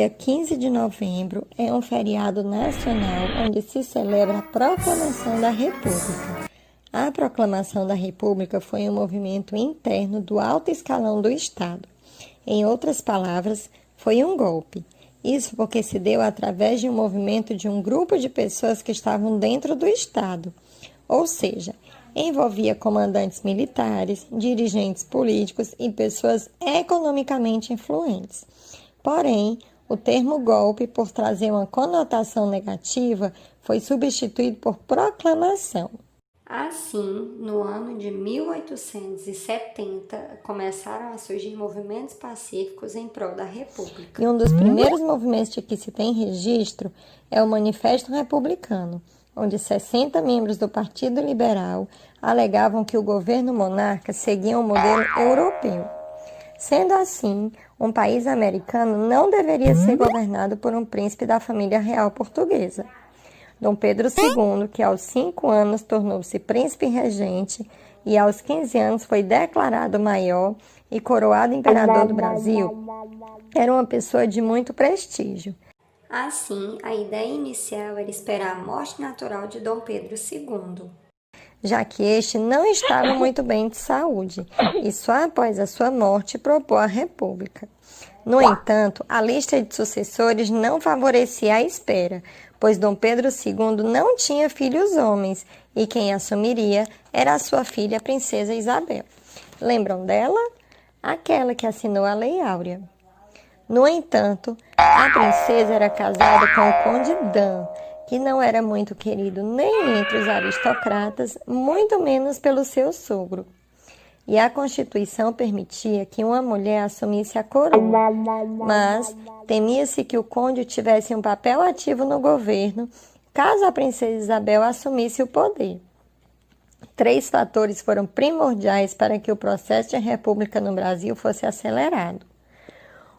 dia 15 de novembro é um feriado nacional onde se celebra a Proclamação da República. A Proclamação da República foi um movimento interno do alto escalão do Estado. Em outras palavras, foi um golpe. Isso porque se deu através de um movimento de um grupo de pessoas que estavam dentro do Estado, ou seja, envolvia comandantes militares, dirigentes políticos e pessoas economicamente influentes. Porém, o termo golpe, por trazer uma conotação negativa, foi substituído por proclamação. Assim, no ano de 1870, começaram a surgir movimentos pacíficos em prol da República. E um dos primeiros movimentos de que se tem registro é o Manifesto Republicano, onde 60 membros do Partido Liberal alegavam que o governo monarca seguia um modelo europeu. Sendo assim, um país americano não deveria ser governado por um príncipe da família real portuguesa. Dom Pedro II, que aos 5 anos tornou-se príncipe regente e aos 15 anos foi declarado maior e coroado imperador do Brasil, era uma pessoa de muito prestígio. Assim, a ideia inicial era esperar a morte natural de Dom Pedro II, já que este não estava muito bem de saúde, e só após a sua morte propôs a República. No entanto, a lista de sucessores não favorecia a espera, pois Dom Pedro II não tinha filhos homens, e quem assumiria era a sua filha, a princesa Isabel. Lembram dela? Aquela que assinou a Lei Áurea. No entanto, a princesa era casada com o conde Dan, que não era muito querido nem entre os aristocratas, muito menos pelo seu sogro. E a Constituição permitia que uma mulher assumisse a coroa, mas temia-se que o conde tivesse um papel ativo no governo, caso a princesa Isabel assumisse o poder. 3 fatores foram primordiais para que o processo de república no Brasil fosse acelerado.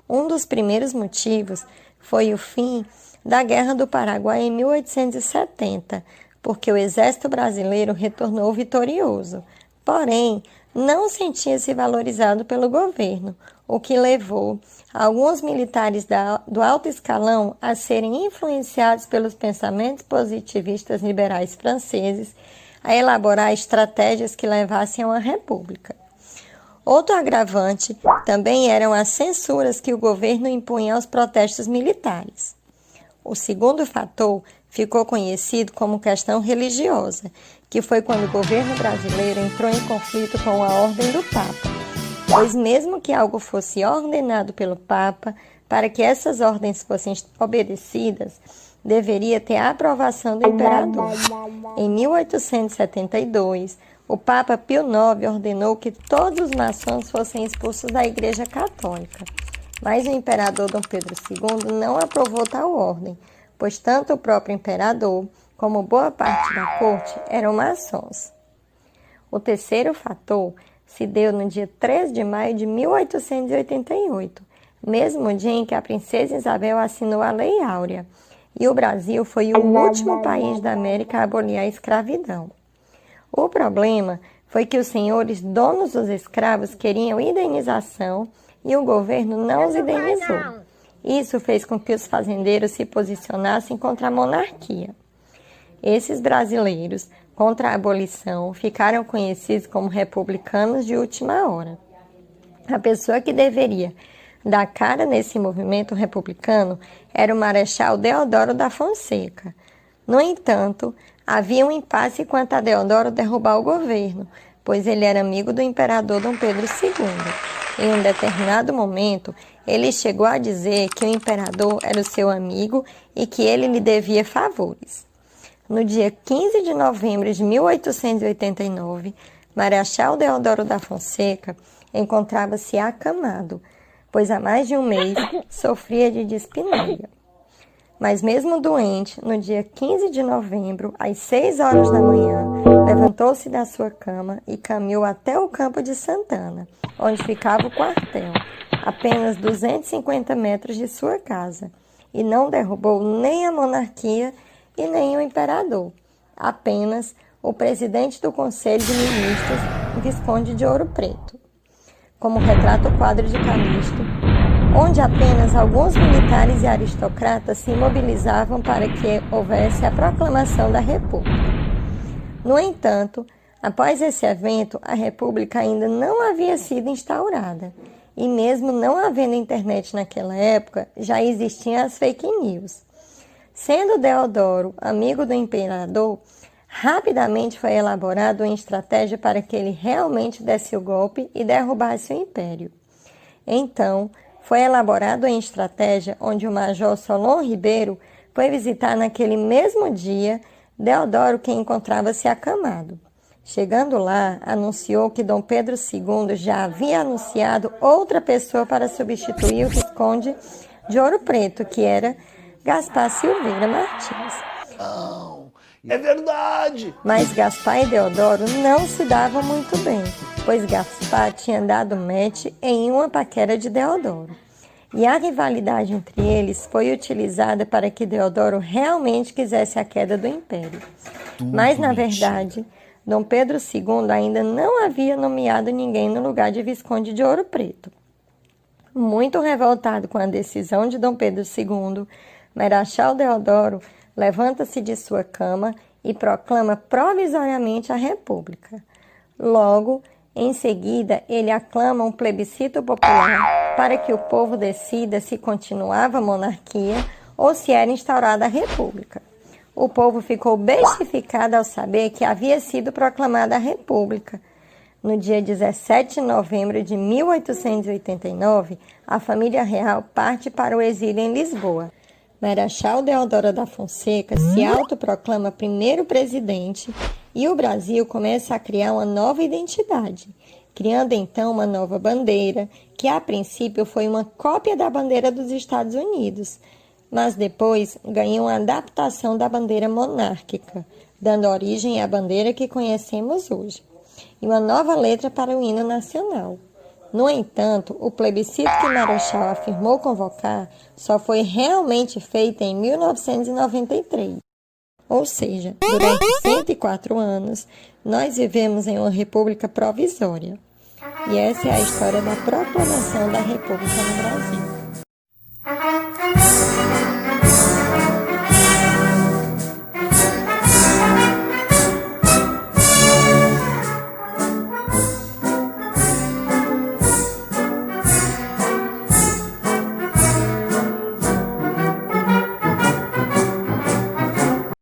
Um dos primeiros motivos foi o fim da Guerra do Paraguai em 1870, porque o exército brasileiro retornou vitorioso. Porém, não sentia-se valorizado pelo governo, o que levou alguns militares do alto escalão a serem influenciados pelos pensamentos positivistas liberais franceses a elaborar estratégias que levassem a uma república. Outro agravante também eram as censuras que o governo impunha aos protestos militares. O segundo fator ficou conhecido como questão religiosa, que foi quando o governo brasileiro entrou em conflito com a ordem do Papa, pois mesmo que algo fosse ordenado pelo Papa, para que essas ordens fossem obedecidas, deveria ter a aprovação do imperador. Em 1872, o Papa Pio IX ordenou que todos os maçons fossem expulsos da Igreja Católica, mas o imperador Dom Pedro II não aprovou tal ordem, pois tanto o próprio imperador como boa parte da corte eram maçons. O terceiro fator se deu no dia 3 de maio de 1888, mesmo dia em que a princesa Isabel assinou a Lei Áurea, e o Brasil foi o último país da América a abolir a escravidão. O problema foi que os senhores donos dos escravos queriam indenização e o governo não os indenizou. Isso fez com que os fazendeiros se posicionassem contra a monarquia. Esses brasileiros, contra a abolição, ficaram conhecidos como republicanos de última hora. A pessoa que deveria dar cara nesse movimento republicano era o Marechal Deodoro da Fonseca. No entanto, havia um impasse quanto a Deodoro derrubar o governo, pois ele era amigo do imperador Dom Pedro II. Em um determinado momento, ele chegou a dizer que o imperador era o seu amigo e que ele lhe devia favores. No dia 15 de novembro de 1889, Marechal Deodoro da Fonseca encontrava-se acamado, pois há mais de um mês sofria de dispneia. Mas mesmo doente, no dia 15 de novembro, às 6 horas da manhã, levantou-se da sua cama e caminhou até o Campo de Santana, onde ficava o quartel, apenas 250 metros de sua casa, e não derrubou nem a monarquia e nem o imperador, apenas o presidente do Conselho de Ministros, Visconde de Ouro Preto. Como retrata o quadro de Calixto, onde apenas alguns militares e aristocratas se mobilizavam para que houvesse a proclamação da República. No entanto, após esse evento, a República ainda não havia sido instaurada, e mesmo não havendo internet naquela época, já existiam as fake news. Sendo Deodoro amigo do imperador, rapidamente foi elaborada uma estratégia para que ele realmente desse o golpe e derrubasse o império. Então, foi elaborada uma estratégia onde o major Solon Ribeiro foi visitar naquele mesmo dia Deodoro, que encontrava-se acamado. Chegando lá, anunciou que Dom Pedro II já havia anunciado outra pessoa para substituir o Visconde de Ouro Preto, que era Gaspar Silveira Martins. Não, é verdade! Mas Gaspar e Deodoro não se davam muito bem, pois Gaspar tinha dado match em uma paquera de Deodoro. E a rivalidade entre eles foi utilizada para que Deodoro realmente quisesse a queda do império. Mas, na verdade, Dom Pedro II ainda não havia nomeado ninguém no lugar de Visconde de Ouro Preto. Muito revoltado com a decisão de Dom Pedro II, Marechal Deodoro levanta-se de sua cama e proclama provisoriamente a República. Logo, em seguida, ele aclama um plebiscito popular para que o povo decida se continuava a monarquia ou se era instaurada a República. O povo ficou bestificado ao saber que havia sido proclamada a República. No dia 17 de novembro de 1889, a família real parte para o exílio em Lisboa. Marechal Deodoro da Fonseca se autoproclama primeiro presidente e o Brasil começa a criar uma nova identidade, criando então uma nova bandeira, que a princípio foi uma cópia da bandeira dos Estados Unidos, mas depois ganhou uma adaptação da bandeira monárquica, dando origem à bandeira que conhecemos hoje, e uma nova letra para o hino nacional. No entanto, o plebiscito que Marechal afirmou convocar só foi realmente feito em 1993. Ou seja, durante 104 anos, nós vivemos em uma república provisória. E essa é a história da proclamação da República no Brasil.